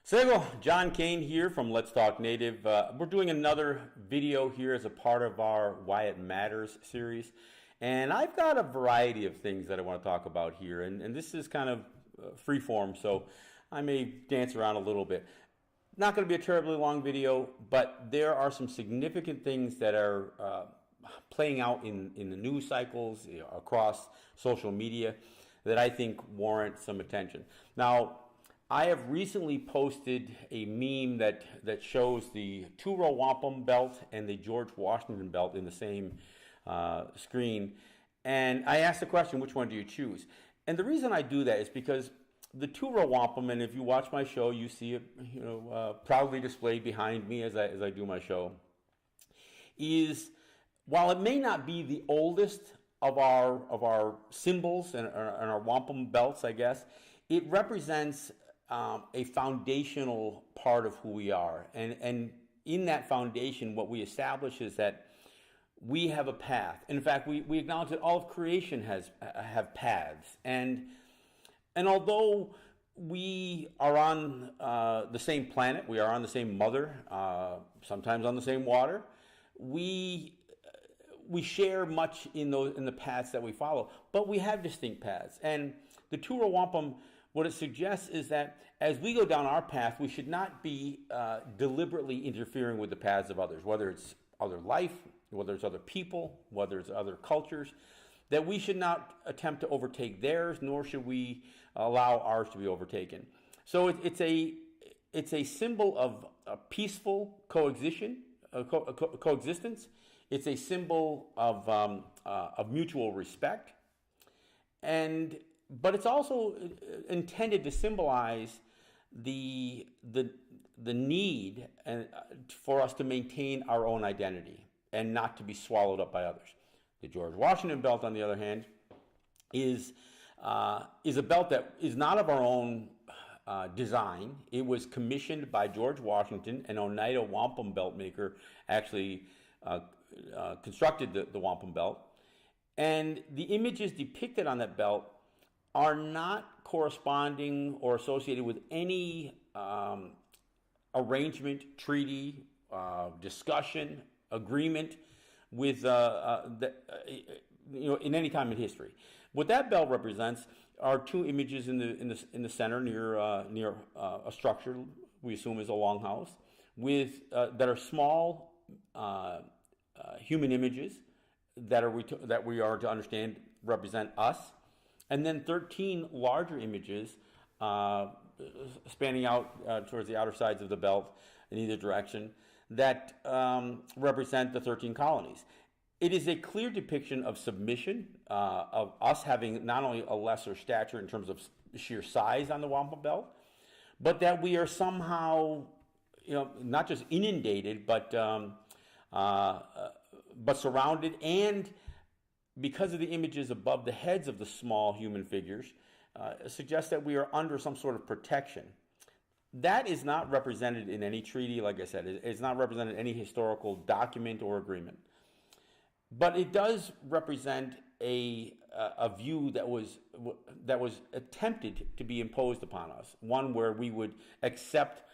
Sego, John Kane here from Let's Talk Native. We're doing another video here as a part of our Why It Matters series. And I've got a variety of things that I want to talk about here. And this is kind of free form, so I may dance around a little bit. Not going to be a terribly long video, but there are some significant things that are playing out in the news cycles, across social media, that I think warrant some attention. Now, I have recently posted a meme that shows the two-row Wampum Belt and the George Washington Belt in the same screen. And I asked the question, which one do you choose? And the reason I do that is because the two-row wampum, and if you watch my show, you see it proudly displayed behind me as I do my show, is, while it may not be the oldest of our symbols and our wampum belts, I guess, it represents a foundational part of who we are. And in that foundation, what we establish is that we have a path. In fact, we acknowledge that all of creation have paths. And although we are on the same planet, we are on the same mother, sometimes on the same water, we share much in the paths that we follow, but we have distinct paths. And the two-row wampum, what it suggests is that as we go down our path, we should not be deliberately interfering with the paths of others, whether it's other life, whether it's other people, whether it's other cultures, that we should not attempt to overtake theirs, nor should we allow ours to be overtaken. So it's a symbol of a peaceful coexistence. It's a symbol of mutual respect, but it's also intended to symbolize the need for us to maintain our own identity and not to be swallowed up by others. The George Washington Belt, on the other hand, is a belt that is not of our own design. It was commissioned by George Washington. An Oneida wampum belt maker actually constructed the wampum belt. And the images depicted on that belt are not corresponding or associated with any arrangement, treaty, discussion, agreement with in any time in history. What that belt represents are two images in the center near a structure we assume is a longhouse with that are small human images that we are to understand represent us, and then 13 larger images spanning out towards the outer sides of the belt in either direction that represent the 13 colonies. It is a clear depiction of submission, of us having not only a lesser stature in terms of sheer size on the wampum belt, but that we are somehow, not just inundated, but surrounded, and because of the images above the heads of the small human figures, suggests that we are under some sort of protection. That is not represented in any treaty, like I said. It's not represented in any historical document or agreement. But it does represent a view that was attempted to be imposed upon us, one where we would accept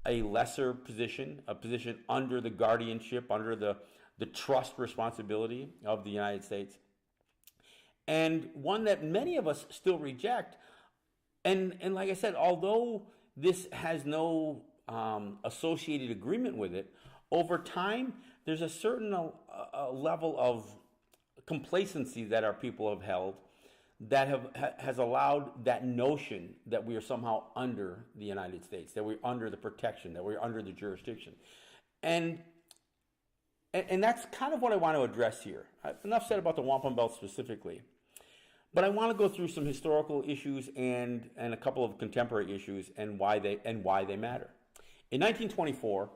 a lesser position, a position under the guardianship, under the trust responsibility of the United States, and one that many of us still reject. And like I said, although this has no associated agreement with it, over time, there's a certain level of complacency that our people have held that has allowed that notion that we are somehow under the United States, that we're under the protection, that we're under the jurisdiction. And that's kind of what I want to address here. Enough said about the wampum belt specifically. But I want to go through some historical issues and a couple of contemporary issues and why they matter. In 1924,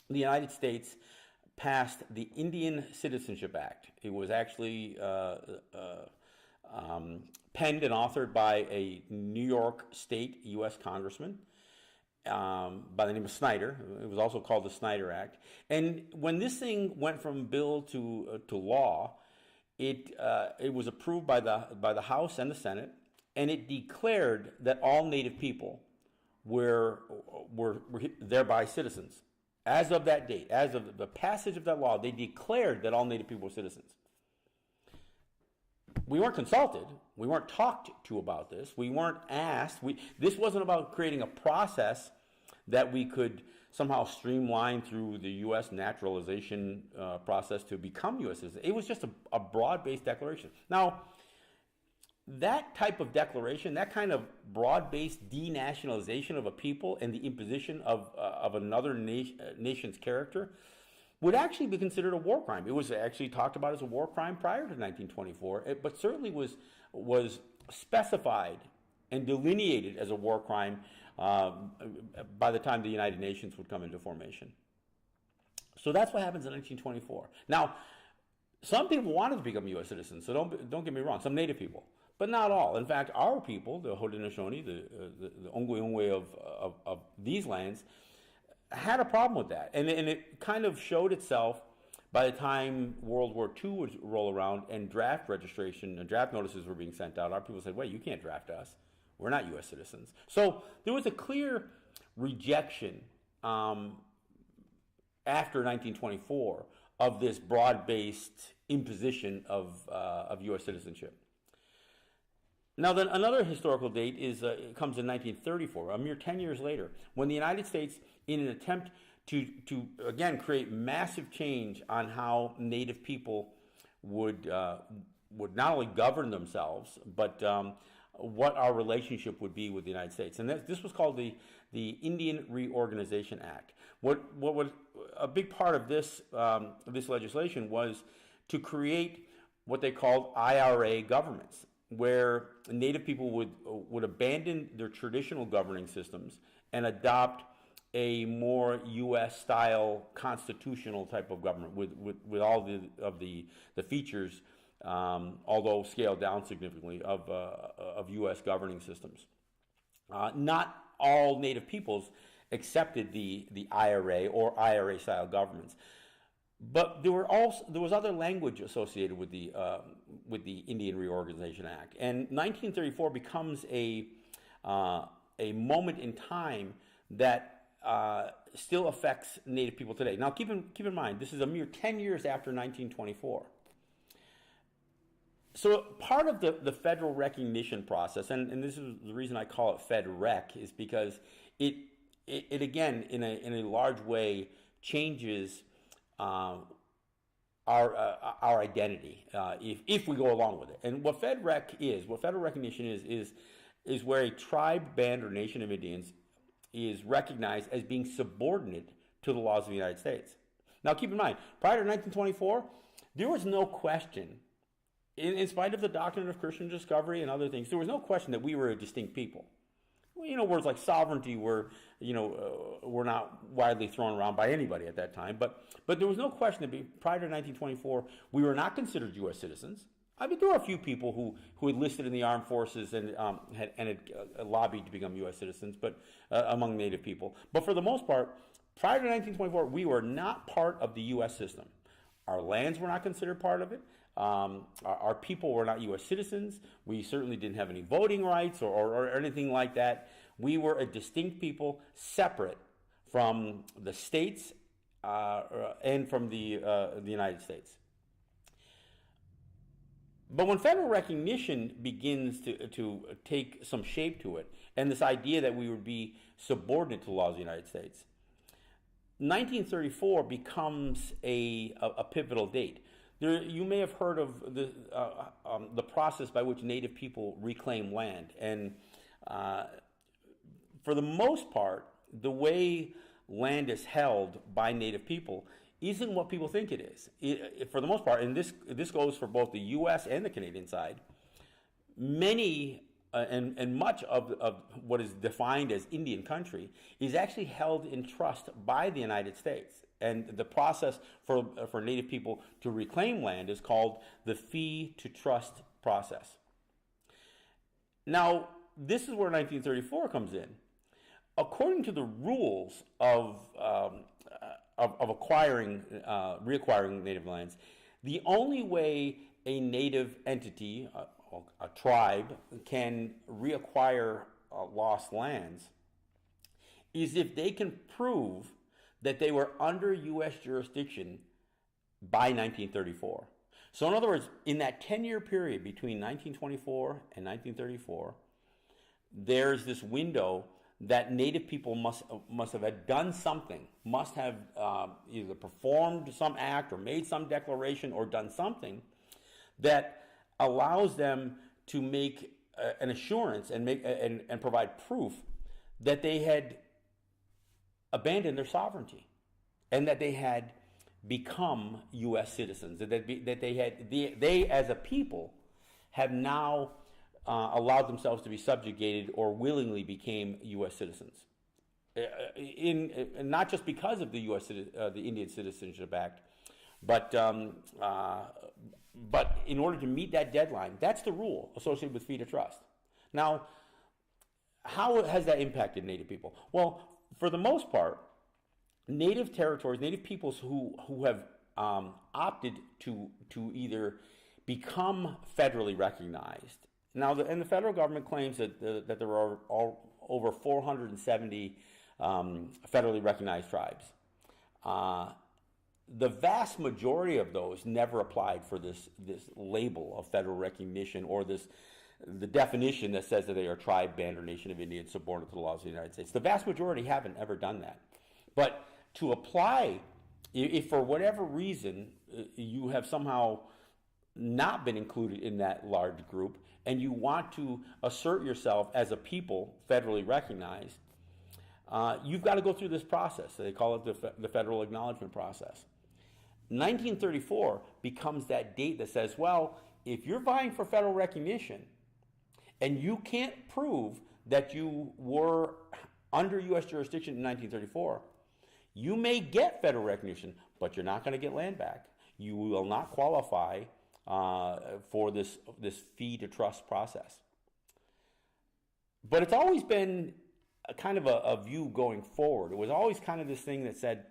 the United States passed the Indian Citizenship Act. It was actually penned and authored by a New York State U.S. congressman by the name of Snyder. It was also called the Snyder Act. And when this thing went from bill to law, it was approved by the House and the Senate, and it declared that all Native people were thereby citizens. As of that date, as of the passage of that law, they declared that all Native people were citizens. We weren't consulted. We weren't talked to about this. We weren't asked. This wasn't about creating a process that we could somehow streamline through the U.S. naturalization process to become U.S. citizens. It was just a broad-based declaration. Now, that type of declaration, that kind of broad-based denationalization of a people and the imposition of another nation's character would actually be considered a war crime. It was actually talked about as a war crime prior to 1924, but certainly was specified and delineated as a war crime by the time the United Nations would come into formation. So that's what happens in 1924. Now, some people wanted to become U.S. citizens, so don't get me wrong, some Native people, but not all. In fact, our people, the Haudenosaunee, the Ongwe of these lands, had a problem with that. And it kind of showed itself by the time World War II would roll around and draft registration and draft notices were being sent out. Our people said, wait, you can't draft us. We're not U.S. citizens. So there was a clear rejection after 1924 of this broad-based imposition of U.S. citizenship. Now, then another historical date comes in 1934, a mere 10 years later, when the United States, in an attempt to again create massive change on how Native people would not only govern themselves, but what our relationship would be with the United States. And this was called the Indian Reorganization Act. What was a big part of this legislation was to create what they called IRA governments, where Native people would abandon their traditional governing systems and adopt a more U.S.-style constitutional type of government with all the features, although scaled down significantly, of U.S. governing systems. Not all Native peoples accepted the IRA or IRA-style governments, but there was other language associated with the Indian Reorganization Act, and 1934 becomes a moment in time that still affects Native people today. Now, keep in mind, this is a mere 10 years after 1924. So part of the federal recognition process, and this is the reason I call it FedRec, is because it again, in a large way, changes our identity if we go along with it. And what what federal recognition is where a tribe, band, or nation of Indians is recognized as being subordinate to the laws of the United States. Now, keep in mind, prior to 1924, there was no question, in spite of the doctrine of Christian discovery and other things, there was no question that we were a distinct people. Well, words like sovereignty were not widely thrown around by anybody at that time, but there was no question that prior to 1924, we were not considered U.S. citizens. I mean, there were a few people who enlisted in the armed forces and had lobbied to become U.S. citizens, but among Native people. But for the most part, prior to 1924, we were not part of the U.S. system. Our lands were not considered part of it. Our people were not U.S. citizens. We certainly didn't have any voting rights or anything like that. We were a distinct people, separate from the states and from the United States. But when federal recognition begins to take some shape to it, and this idea that we would be subordinate to the laws of the United States, 1934 becomes a pivotal date. You may have heard of the process by which Native people reclaim land, and for the most part, the way land is held by Native people isn't what people think it is. For the most part, and this goes for both the U.S. and the Canadian side, many and much of what is defined as Indian country is actually held in trust by the United States. And the process for Native people to reclaim land is called the fee to trust process. Now, this is where 1934 comes in. According to the rules of reacquiring Native lands, the only way a Native entity, a tribe, can reacquire lost lands is if they can prove that they were under U.S. jurisdiction by 1934. So in other words, in that 10-year period between 1924 and 1934, there's this window that Native people must have had done something, must have either performed some act or made some declaration or done something that allows them to make an assurance and provide proof that they had abandoned their sovereignty and that they had become U.S. citizens, that they as a people have now allowed themselves to be subjugated or willingly became U.S. citizens. Not just because of the the Indian Citizenship Act, but in order to meet that deadline, that's the rule associated with fee to trust. Now, how has that impacted Native people? Well, for the most part, Native territories, Native peoples who have opted to either become federally recognized. Now, and the federal government claims that there are over 470 federally recognized tribes. The vast majority of those never applied for this label of federal recognition or the definition that says that they are a tribe, band, or nation of Indians subordinate to the laws of the United States. The vast majority haven't ever done that. But to apply, if for whatever reason you have somehow not been included in that large group and you want to assert yourself as a people federally recognized, you've got to go through this process. They call it the federal acknowledgement process. 1934 becomes that date that says, well, if you're vying for federal recognition and you can't prove that you were under U.S. jurisdiction in 1934, you may get federal recognition, but you're not going to get land back. You will not qualify for this fee to trust process. But it's always been a kind of a view going forward. It was always kind of this thing that said,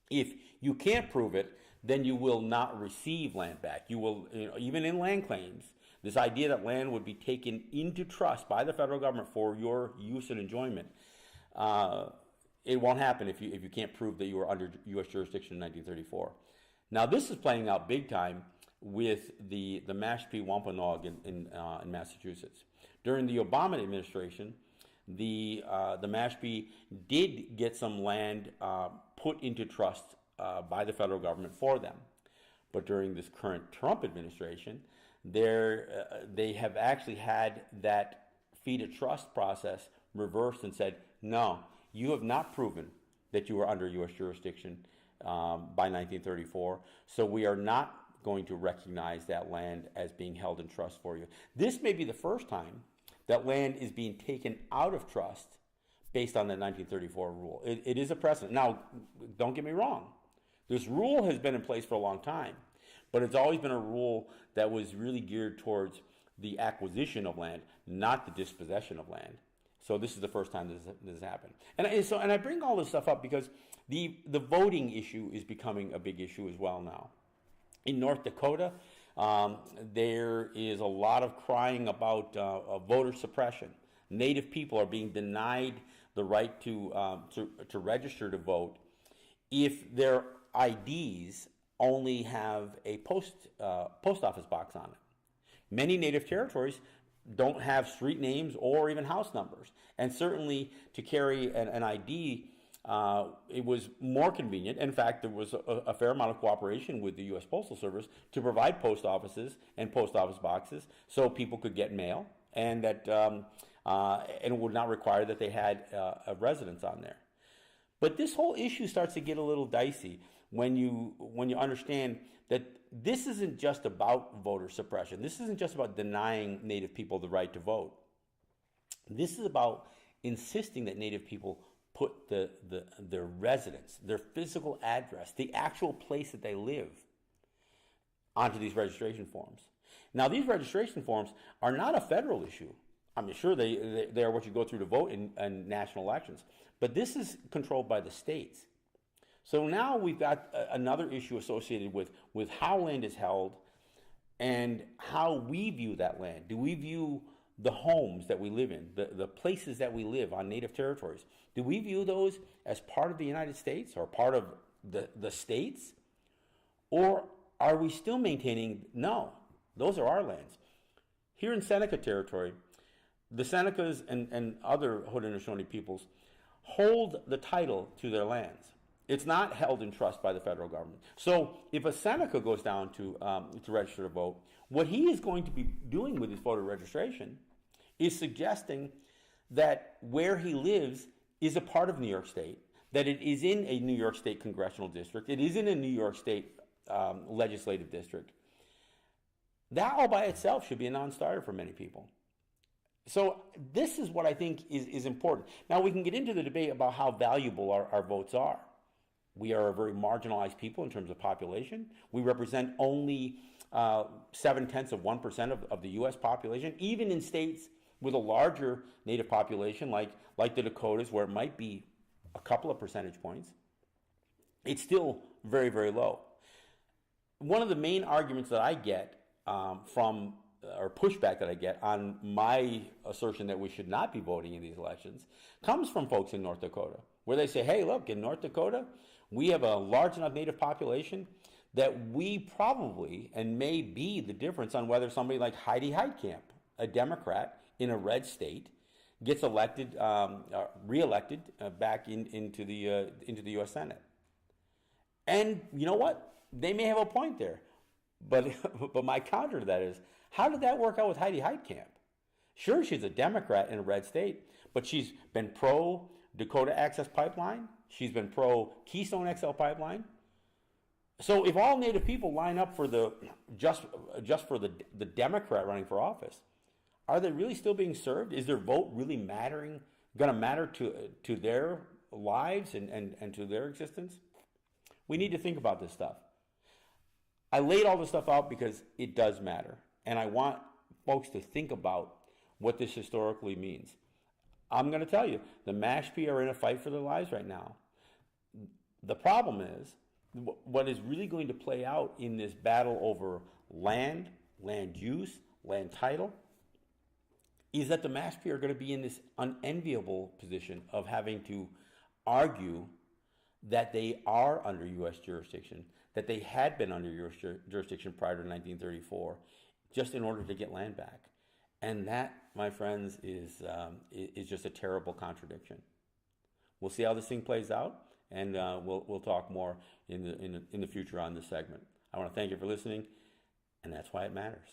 if you can't prove it, then you will not receive land back. You will, even in land claims, this idea that land would be taken into trust by the federal government for your use and enjoyment, it won't happen if you can't prove that you were under U.S. jurisdiction in 1934. Now, this is playing out big time with the Mashpee Wampanoag in Massachusetts. During the Obama administration, the Mashpee did get some land put into trust by the federal government for them. But during this current Trump administration, they have actually had that fee to trust process reversed and said, no, you have not proven that you were under U.S. jurisdiction by 1934, so we are not going to recognize that land as being held in trust for you. This may be the first time that land is being taken out of trust based on the 1934 rule. It is a precedent. Now, don't get me wrong. This rule has been in place for a long time, but it's always been a rule that was really geared towards the acquisition of land, not the dispossession of land. So this is the first time this has happened. And I bring all this stuff up because the voting issue is becoming a big issue as well now. In North Dakota, there is a lot of crying about voter suppression. Native people are being denied the right to register to vote if their IDs only have a post office box on it. Many Native territories don't have street names or even house numbers, and certainly to carry an ID, it was more convenient. In fact, there was a fair amount of cooperation with the U.S. Postal Service to provide post offices and post office boxes so people could get mail, and that and it would not require that they had a residence on there. But this whole issue starts to get a little dicey when you understand that this isn't just about voter suppression. This isn't just about denying Native people the right to vote. This is about insisting that Native people put their residence, their physical address, the actual place that they live, onto these registration forms. Now, these registration forms are not a federal issue. I mean, sure, they are what you go through to vote in national elections, but this is controlled by the states. So now we've got another issue associated with how land is held and how we view that land. Do we view the homes that we live in, the places that we live on native territories, do we view those as part of the United States or part of the states? Or are we still maintaining, no, those are our lands? Here in Seneca territory, the Senecas and other Haudenosaunee peoples hold the title to their lands. It's not held in trust by the federal government. So if a Seneca goes down to register to vote, what he is going to be doing with his voter registration is suggesting that where he lives is a part of New York State, that it is in a New York State congressional district, it is in a New York State legislative district. That all by itself should be a non-starter for many people. So this is what I think is important. Now we can get into the debate about how valuable our votes are. We are a very marginalized people in terms of population. We represent only 0.7% of the U.S. population, even in states with a larger native population like the Dakotas, where it might be a couple of percentage points. It's still very, very low. One of the main arguments that I get or pushback that I get on my assertion that we should not be voting in these elections comes from folks in North Dakota, where they say, hey, look, in North Dakota, we have a large enough native population that we probably and may be the difference on whether somebody like Heidi Heitkamp, a Democrat in a red state, gets elected, reelected back into the U.S. Senate. And you know what? They may have a point there. But my counter to that is, how did that work out with Heidi Heitkamp? Sure, she's a Democrat in a red state, but she's been pro-Dakota Access Pipeline. She's been pro-Keystone XL Pipeline. So if all Native people line up for just for the Democrat running for office, are they really still being served? Is their vote really going to matter to their lives and to their existence? We need to think about this stuff. I laid all this stuff out because it does matter, and I want folks to think about what this historically means. I'm going to tell you, the Mashpee are in a fight for their lives right now. The problem is, what is really going to play out in this battle over land use, land title, is that the Mashpee are going to be in this unenviable position of having to argue that they are under U.S. jurisdiction, that they had been under U.S. jurisdiction prior to 1934, just in order to get land back. And that, my friends, is just a terrible contradiction. We'll see how this thing plays out, and we'll talk more in the future on this segment. I want to thank you for listening, and that's why it matters.